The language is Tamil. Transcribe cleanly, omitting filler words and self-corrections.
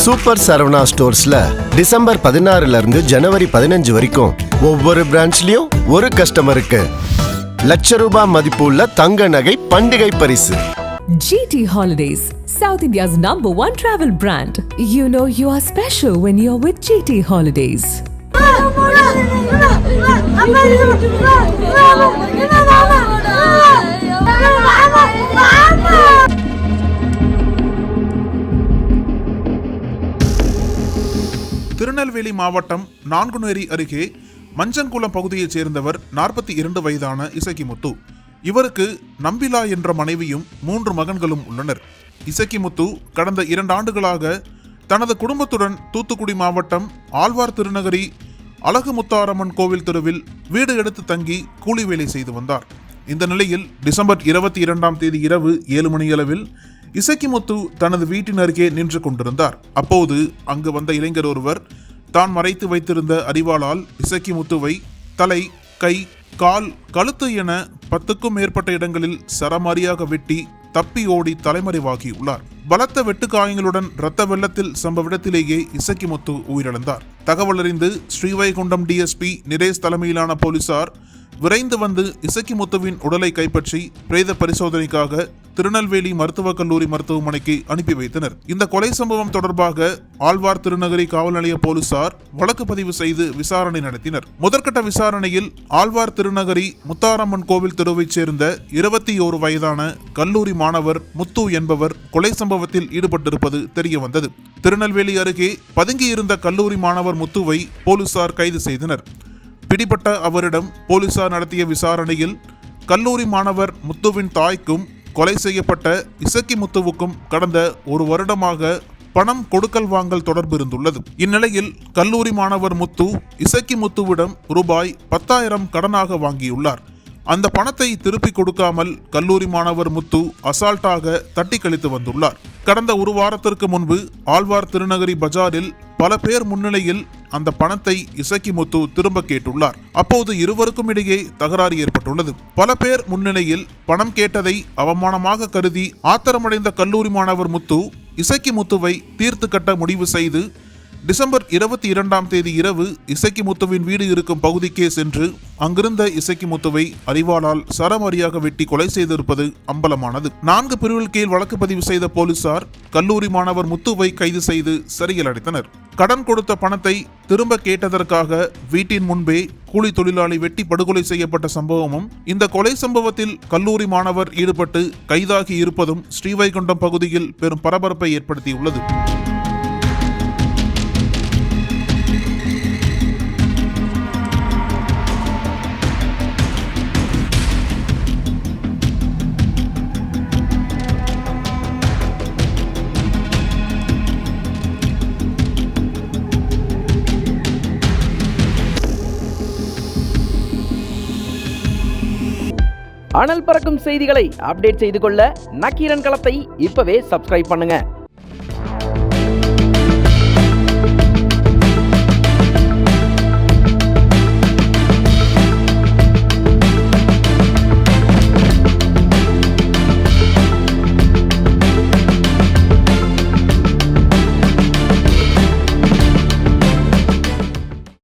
சூப்பர் சரவணா ஸ்டோர்ஸ்ல டிசம்பர் 16 இருந்து ஜனவரி 15 வரைக்கும் ஒவ்வொரு பிரான்ச்லயும் ஒரு கஸ்டமருக்கு ₹1,00,000 மதிப்புள்ள தங்க நகை பண்டிகை பரிசு. GT Holidays, South India's #1 travel brand. You know you are special when you're with GT Holidays. Tirunelveli மாவட்டம் நான்குநேரி அருகே மஞ்சங்குளம் பகுதியைச் சேர்ந்தவர் 42 வயதான இசக்கிமுத்து. இவருக்கு நம்பிலா என்ற மனைவியும் 3 மகன்களும் உள்ளனர். இசக்கிமுத்து கடந்த 2 ஆண்டுகளாக தனது குடும்பத்துடன் தூத்துக்குடி மாவட்டம் ஆழ்வார் திருநகரி அழகுமுத்தாரம்மன் கோவில் தெருவில் வீடு எடுத்து தங்கி கூலி வேலை செய்து வந்தார். இந்த நிலையில் டிசம்பர் 22ஆம் தேதி இரவு 7 மணியளவில் இசக்கிமுத்து தனது வீட்டின் அருகே நின்று கொண்டிருந்தார். அப்போது அங்கு வந்த இளைஞர் ஒருவர் தான் மறைத்து வைத்திருந்த அரிவாளால் இசக்கிமுத்துவை தலை, கை, கால், கழுத்து என 10க்கும் மேற்பட்ட இடங்களில் சரமாரியாக வெட்டி தப்பி ஓடி தலைமறைவாகியுள்ளார். பலத்த வெட்டுக்காயங்களுடன் இரத்த வெள்ளத்தில் சம்பவ இடத்திலேயே இசக்கிமுத்து உயிரிழந்தார். தகவல் அறிந்து ஸ்ரீவைகுண்டம் டிஎஸ்பி நிரேஷ் தலைமையிலான போலீசார் விரைந்து வந்து இசக்கிமுத்துவின் உடலை கைப்பற்றி பிரேத பரிசோதனைக்காக திருநெல்வேலி மருத்துவக் கல்லூரி மருத்துவமனைக்கு அனுப்பி வைத்தனர். இந்த கொலை சம்பவம் தொடர்பாக ஆழ்வார் திருநகரி காவல் நிலைய போலீசார் வழக்கு பதிவு செய்து விசாரணை நடத்தினர். முதற்கட்ட விசாரணையில் ஆழ்வார் திருநகரி முத்தாரம்மன் கோவில் தெருவைச் சேர்ந்த 21 வயதான கல்லூரி மாணவர் முத்து என்பவர் கொலை சம்பவத்தில் ஈடுபட்டிருப்பது தெரியவந்தது. திருநெல்வேலி அருகே பதுங்கியிருந்த கல்லூரி மாணவர் முத்துவை போலீசார் கைது செய்தனர். பிடிபட்ட அவரிடம் போலீசார் நடத்திய விசாரணையில் கல்லூரி மாணவர் முத்துவின் தாய்க்கும் கொலை செய்யப்பட்ட இசக்கிமுத்துவுக்கும் கடந்த 1 வருடமாக பணம் கொடுக்கல் வாங்கல் தொடர்பு இருந்துள்ளது. இந்நிலையில் கல்லூரி மாணவர் முத்து இசக்கிமுத்துவிடம் ரூபாய் 10,000 கடனாக வாங்கியுள்ளார். அந்த பணத்தை திருப்பி கொடுக்காமல் கல்லூரி மாணவர் முத்து அசால்ட்டாக தட்டி கழித்து வந்துள்ளார். கடந்த 1 வாரத்திற்கு முன்பு ஆழ்வார் திருநகரி பஜாரில் பல பேர் முன்னிலையில் அந்த பணத்தை இசக்கிமுத்து திரும்ப கேட்டுள்ளார். அப்போது இருவருக்கும் இடையே தகராறு ஏற்பட்டுள்ளது. பல பேர் முன்னிலையில் பணம் கேட்டதை அவமானமாக கருதி ஆத்திரமடைந்த கல்லூரி மாணவர் முத்து இசக்கிமுத்துவை தீர்த்து கட்ட முடிவு செய்து டிசம்பர் 22ஆம் தேதி இரவு இசக்கிமுத்துவின் வீடு இருக்கும் பகுதிக்கே சென்று அங்கிருந்த இசக்கிமுத்துவை அரிவாளால் சரமாரியாக வெட்டி கொலை செய்திருப்பது அம்பலமானது. 4 பிரிவில் கீழ் வழக்கு பதிவு செய்த போலீசார் கல்லூரி மாணவர் முத்துவை கைது செய்து சிறையில் அடைத்தனர். கடன் கொடுத்த பணத்தை திரும்ப கேட்டதற்காக வீட்டின் முன்பே கூலி தொழிலாளி வெட்டி படுகொலை செய்யப்பட்ட சம்பவமும், இந்த கொலை சம்பவத்தில் கல்லூரி மாணவர் ஈடுபட்டு கைதாகி இருப்பதும் ஸ்ரீவைகுண்டம் பகுதியில் பெரும் பரபரப்பை ஏற்படுத்தியுள்ளது. அனல் பறக்கும் செய்திகளை அப்டேட் செய்து கொள்ள நக்கீரன் களத்தை இப்பவே சப்ஸ்கிரைப் பண்ணுங்க.